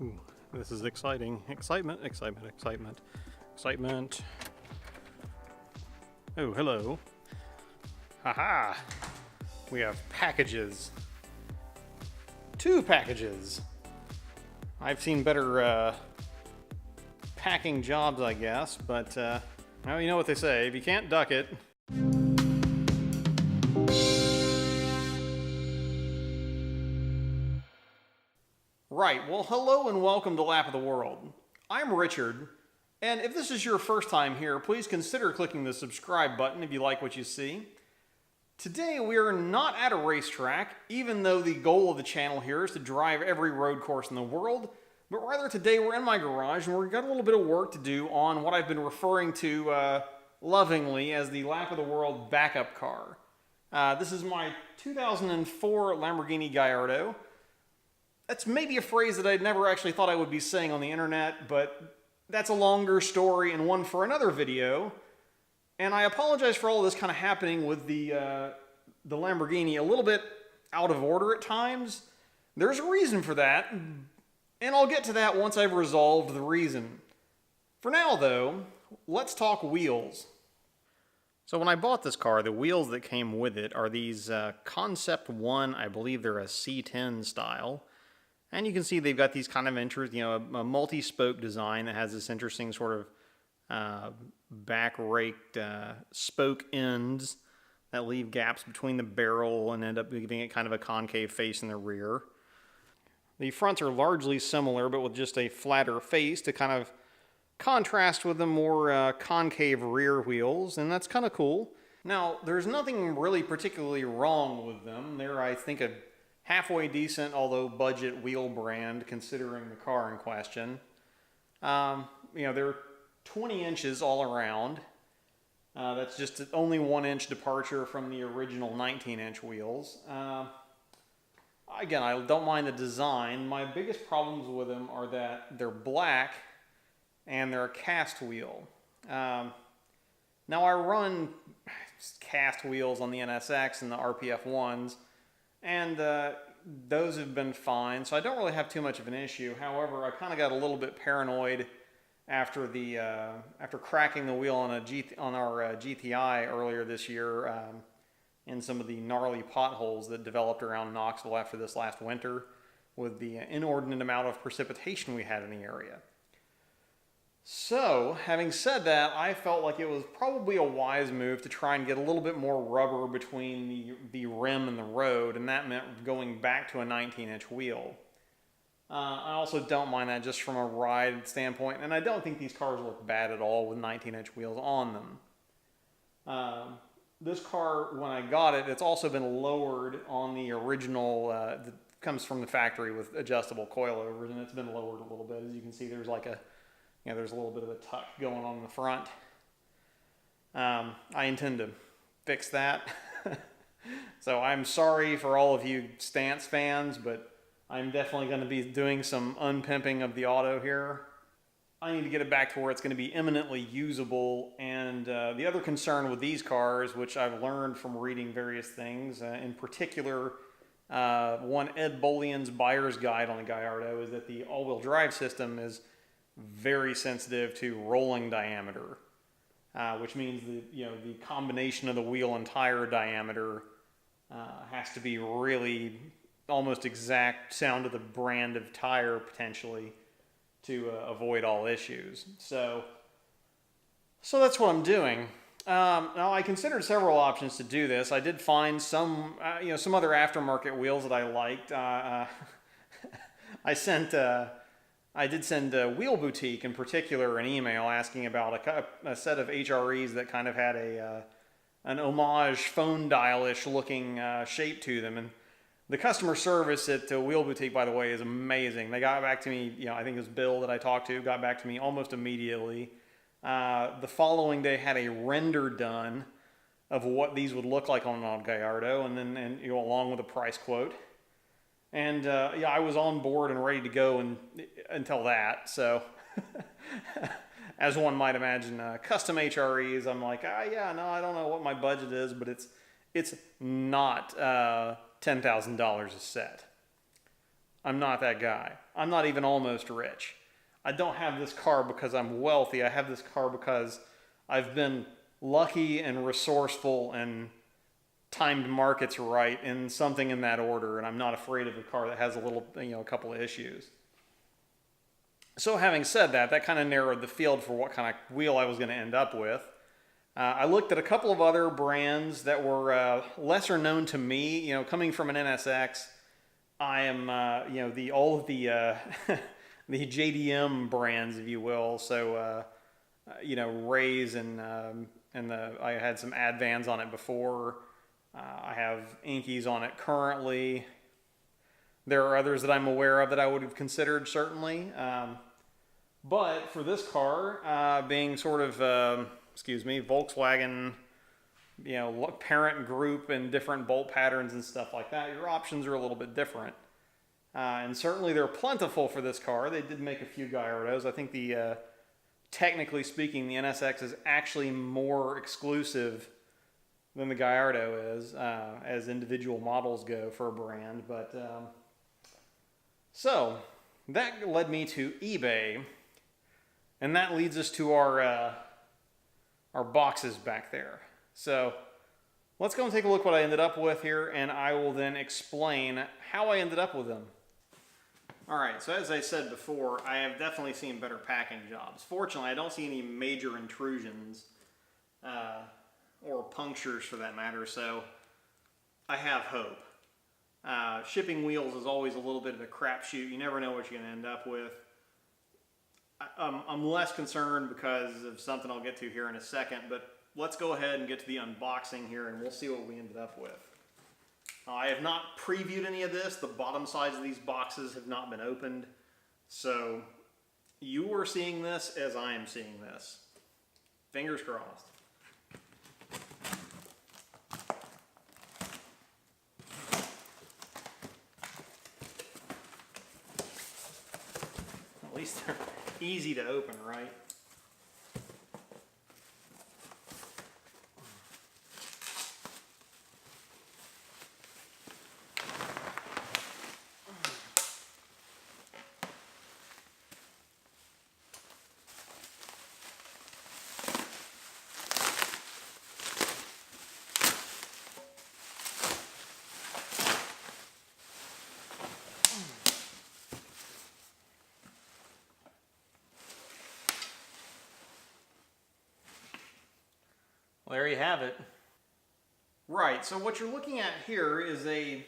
Ooh, this is exciting. Excitement, excitement, excitement, excitement. Oh, hello. Haha. We have packages. 2 packages. I've seen better packing jobs, I guess, but well, you know what they say. If you can't duck it. Right, well, hello and welcome to Lap of the World. I'm Richard, and if this is your first time here, please consider clicking the subscribe button if you like what you see. Today we are not at a racetrack, even though the goal of the channel here is to drive every road course in the world, but rather today we're in my garage and we've got a little bit of work to do on what I've been referring to lovingly as the Lap of the World backup car. This is my 2004 Lamborghini Gallardo. That's maybe a phrase that I'd never actually thought I would be saying on the internet, but that's a longer story and one for another video. And I apologize for all of this kind of happening with the Lamborghini a little bit out of order at times. There's a reason for that, and I'll get to that once I've resolved the reason. For now, though, let's talk wheels. So when I bought this car, the wheels that came with it are these Concept 1, I believe they're a C10 style. And you can see they've got these kind of a multi-spoke design that has this interesting sort of back-raked spoke ends that leave gaps between the barrel and end up giving it kind of a concave face in the rear. The fronts are largely similar, but with just a flatter face to kind of contrast with the more concave rear wheels, and that's kind of cool. Now, there's nothing really particularly wrong with them. They're, I think, a halfway decent, although budget wheel brand, considering the car in question. They're 20 inches all around. That's just only 1 inch departure from the original 19-inch wheels. Again, I don't mind the design. My biggest problems with them are that they're black and they're a cast wheel. Now I run cast wheels on the NSX and the RPF ones, and those have been fine, so I don't really have too much of an issue. However, I kind of got a little bit paranoid after cracking the wheel on our GTI earlier this year in some of the gnarly potholes that developed around Knoxville after this last winter with the inordinate amount of precipitation we had in the area. So, having said that, I felt like it was probably a wise move to try and get a little bit more rubber between the rim and the road, and that meant going back to a 19-inch wheel. I also don't mind that just from a ride standpoint, and I don't think these cars look bad at all with 19-inch wheels on them. This car, when I got it, it's also been lowered on the original, that comes from the factory with adjustable coilovers, and it's been lowered a little bit. As you can see, there's there's a little bit of a tuck going on in the front. I intend to fix that. So I'm sorry for all of you Stance fans, but I'm definitely going to be doing some unpimping of the auto here. I need to get it back to where it's going to be eminently usable. And the other concern with these cars, which I've learned from reading various things, in particular, one Ed Bolian's buyer's guide on the Gallardo, is that the all-wheel drive system is very sensitive to rolling diameter, which means the combination of the wheel and tire diameter has to be really almost exact down to the brand of tire potentially to avoid all issues. So that's what I'm doing. Now I considered several options to do this. I did find some other aftermarket wheels that I liked. I did send Wheel Boutique in particular an email asking about a set of HREs that kind of had an homage phone dial-ish looking shape to them. And the customer service at Wheel Boutique, by the way, is amazing. They got back to me, I think it was Bill that I talked to, got back to me almost immediately. The following day had a render done of what these would look like on an Gallardo, and along with a price quote. And I was on board and ready to go until that. So, as one might imagine, custom HREs, I'm like, I don't know what my budget is, but it's not $10,000 a set. I'm not that guy. I'm not even almost rich. I don't have this car because I'm wealthy. I have this car because I've been lucky and resourceful and timed markets right in something in that order, and I'm not afraid of a car that has a couple of issues. So having said that, that kind of narrowed the field for what kind of wheel I was going to end up with. I looked at a couple of other brands that were lesser known to me. You know, coming from an NSX, I am all of the the JDM brands, if you will. So Rays and I had some Advans on it before. I have Inkies on it currently. There are others that I'm aware of that I would have considered, certainly. But for this car, being sort of, Volkswagen, parent group and different bolt patterns and stuff like that, your options are a little bit different. And certainly they're plentiful for this car. They did make a few Gallardos. I think technically speaking, the NSX is actually more exclusive than the Gallardo is, as individual models go for a brand. But so that led me to eBay, and that leads us to our boxes back there. So let's go and take a look what I ended up with here, and I will then explain how I ended up with them. All right, so as I said before, I have definitely seen better packing jobs. Fortunately, I don't see any major intrusions or punctures for that matter, so I have hope. Shipping wheels is always a little bit of a crapshoot. You never know what you're going to end up with. I'm less concerned because of something I'll get to here in a second, but let's go ahead and get to the unboxing here and we'll see what we ended up with. I have not previewed any of this. The bottom sides of these boxes have not been opened, so you are seeing this as I am seeing this. Fingers crossed. At least they're easy to open, right? Well, there you have it. Right, so what you're looking at here is a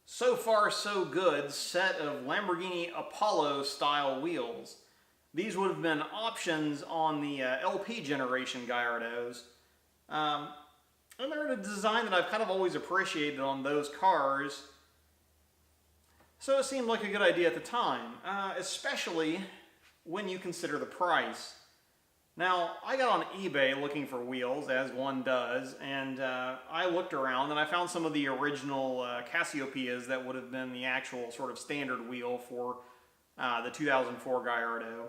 so far so good set of Lamborghini Apollo style wheels. These would have been options on the LP generation Gallardos. And they're a design that I've kind of always appreciated on those cars. So it seemed like a good idea at the time, especially when you consider the price. Now, I got on eBay looking for wheels, as one does, and I looked around and I found some of the original Cassiopeias that would have been the actual sort of standard wheel for the 2004 Gallardo.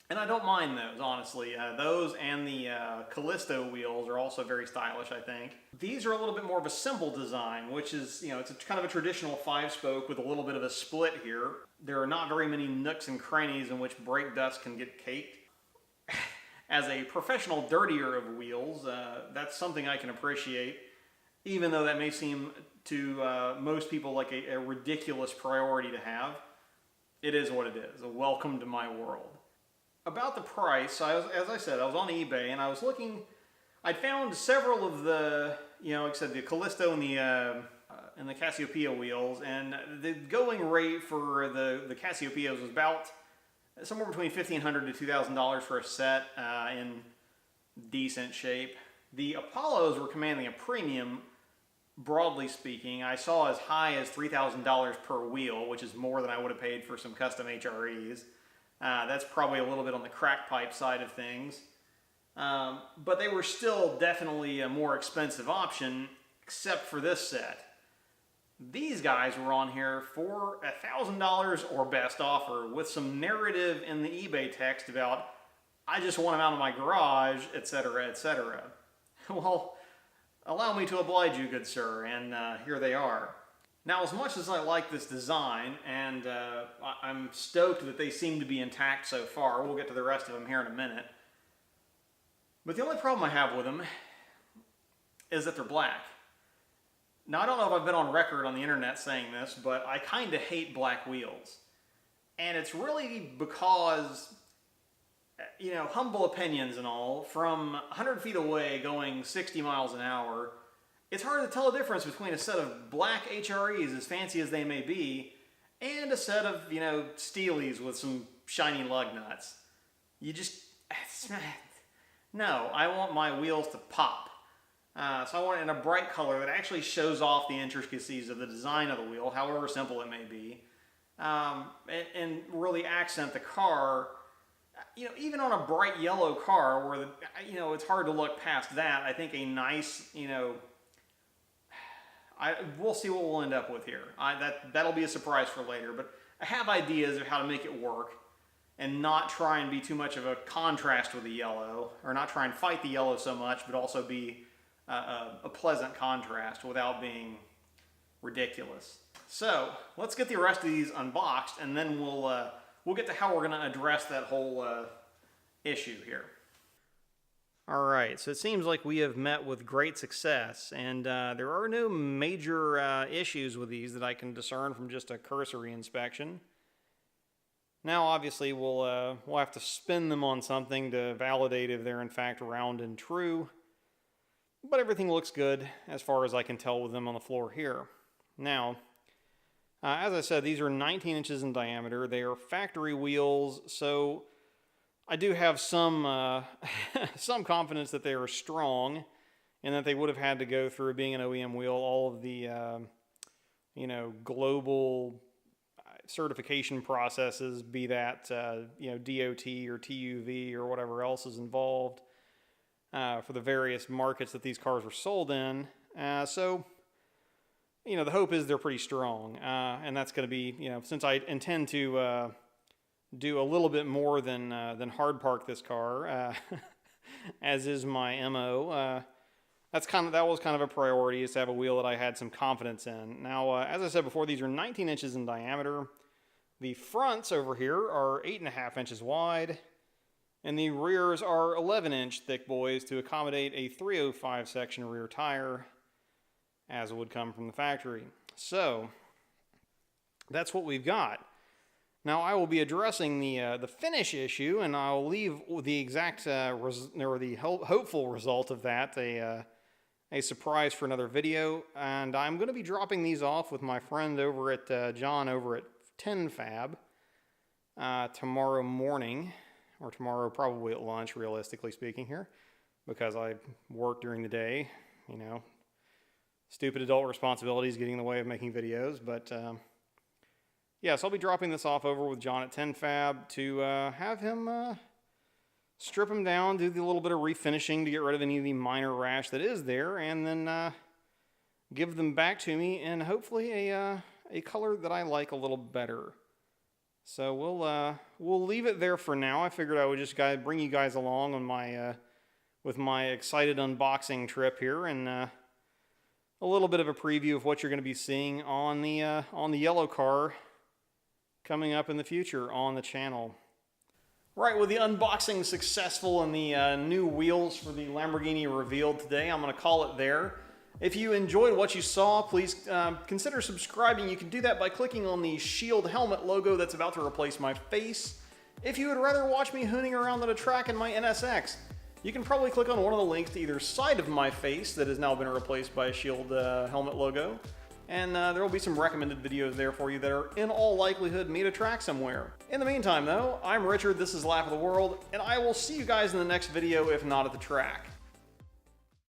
And I don't mind those, honestly. Those and the Callisto wheels are also very stylish, I think. These are a little bit more of a simple design, which is, it's a kind of a traditional 5-spoke with a little bit of a split here. There are not very many nooks and crannies in which brake dust can get caked. As a professional dirtier of wheels, that's something I can appreciate, even though that may seem to most people like a ridiculous priority to have. It is what it is. A welcome to my world. About the price, as I said, I was on eBay and I was looking. I'd found several of the, like I said, the Callisto and the Cassiopeia wheels, and the going rate for the Cassiopeias was about somewhere between $1,500 to $2,000 for a set in decent shape. The Apollos were commanding a premium, broadly speaking. I saw as high as $3,000 per wheel, which is more than I would have paid for some custom HREs. That's probably a little bit on the crack pipe side of things. But they were still definitely a more expensive option, except for this set. These guys were on here for $1,000 or best offer, with some narrative in the eBay text about, I just want them out of my garage, etc., etc. Well, allow me to oblige you, good sir, and here they are. Now, as much as I like this design, and I'm stoked that they seem to be intact so far, we'll get to the rest of them here in a minute, but the only problem I have with them is that they're black. Now, I don't know if I've been on record on the internet saying this, but I kind of hate black wheels. And it's really because, you know, humble opinions and all, from 100 feet away going 60 miles an hour, it's hard to tell the difference between a set of black HREs, as fancy as they may be, and a set of, you know, steelies with some shiny lug nuts. You just... No, I want my wheels to pop. So I want it in a bright color that actually shows off the intricacies of the design of the wheel, however simple it may be, and really accent the car. You know, even on a bright yellow car where, you know, it's hard to look past that, I think a nice, you know, we'll see what we'll end up with here. That'll be a surprise for later, but I have ideas of how to make it work and not try and be too much of a contrast with the yellow, or not try and fight the yellow so much, but also be a pleasant contrast without being ridiculous. So let's get the rest of these unboxed, and then we'll get to how we're going to address that whole issue here. All right, so it seems like we have met with great success, and there are no major issues with these that I can discern from just a cursory inspection. Now, obviously, we'll have to spin them on something to validate if they're in fact round and true. But everything looks good as far as I can tell with them on the floor here. Now, as I said, these are 19 inches in diameter. They are factory wheels, so I do have some some confidence that they are strong and that they would have had to go through, being an OEM wheel, all of the you know, global certification processes, be that you know, DOT or TUV or whatever else is involved. For the various markets that these cars were sold in. So, you know, the hope is they're pretty strong. And that's going to be, you know, since I intend to do a little bit more than hard park this car, as is my MO, that was kind of a priority, is to have a wheel that I had some confidence in. Now, as I said before, these are 19 inches in diameter. The fronts over here are 8.5 inches wide. And the rears are 11-inch thick boys to accommodate a 305 section rear tire, as would come from the factory. So, that's what we've got. Now, I will be addressing the finish issue, and I'll leave the exact, or the hopeful result of that, a surprise for another video. And I'm going to be dropping these off with my friend over at, John over at 10Fab, tomorrow morning. Or tomorrow, probably at lunch, realistically speaking here, because I work during the day, you know, stupid adult responsibilities getting in the way of making videos. But yeah, so I'll be dropping this off over with John at 10Fab to have him strip them down, do the little bit of refinishing to get rid of any of the minor rash that is there, and then give them back to me in hopefully a color that I like a little better. So we'll leave it there for now. I figured I would just bring you guys along on my with my excited unboxing trip here, and a little bit of a preview of what you're going to be seeing on the yellow car coming up in the future on the channel. Right, with the unboxing successful and the new wheels for the Lamborghini revealed today, I'm going to call it there. If you enjoyed what you saw, please consider subscribing. You can do that by clicking on the Shield helmet logo that's about to replace my face. If you would rather watch me hooning around on a track in my NSX, you can probably click on one of the links to either side of my face that has now been replaced by a Shield helmet logo. And there will be some recommended videos there for you that are in all likelihood me to track somewhere. In the meantime though, I'm Richard, this is Lap of the World, and I will see you guys in the next video, if not at the track.